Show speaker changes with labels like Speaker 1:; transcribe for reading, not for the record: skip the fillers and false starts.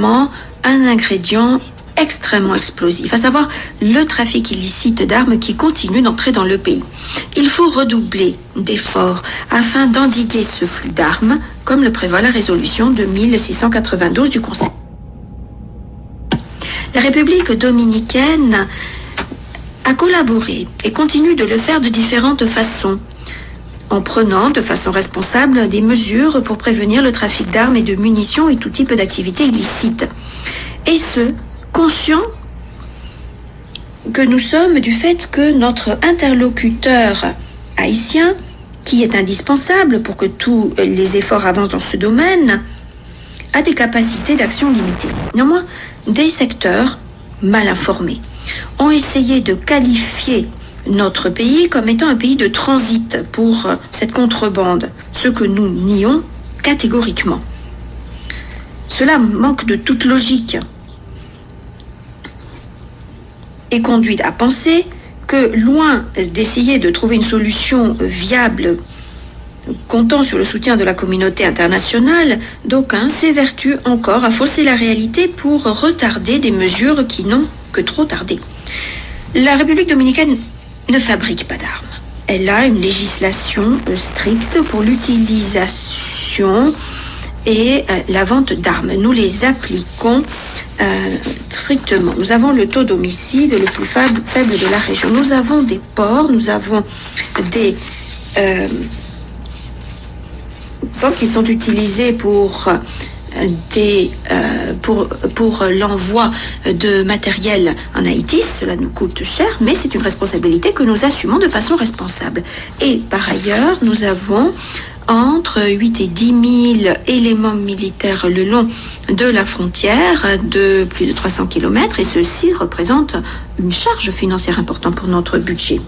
Speaker 1: présentement un ingrédient extrêmement explosif, à savoir le trafic illicite d'armes qui continue d'entrer dans le pays. Il faut redoubler d'efforts afin d'endiguer ce flux d'armes, comme le prévoit la résolution de 1692 du Conseil. La République dominicaine a collaboré et continue de le faire de différentes façons, en prenant de façon responsable des mesures pour prévenir le trafic d'armes et de munitions et tout type d'activités illicites. Et ce, conscient que nous sommes du fait que notre interlocuteur haïtien, qui est indispensable pour que tous les efforts avancent dans ce domaine, a des capacités d'action limitées. Néanmoins, des secteurs mal informés ont essayé de qualifier notre pays comme étant un pays de transit pour cette contrebande, ce que nous nions catégoriquement. Cela manque de toute logique et conduit à penser que, loin d'essayer de trouver une solution viable comptant sur le soutien de la communauté internationale, d'aucuns s'évertuent encore à fausser la réalité pour retarder des mesures qui n'ont que trop tardé. La République dominicaine ne fabrique pas d'armes. Elle a une législation stricte pour l'utilisation et la vente d'armes. Nous les appliquons strictement. Nous avons le taux d'homicide le plus faible de la région. Nous avons des ports, nous avons des ports qui sont utilisés pour l'envoi de matériel en Haïti. Cela nous coûte cher, mais c'est une responsabilité que nous assumons de façon responsable. Et par ailleurs, nous avons entre 8 et 10 000 éléments militaires le long de la frontière de plus de 300 km, et ceci représente une charge financière importante pour notre budget.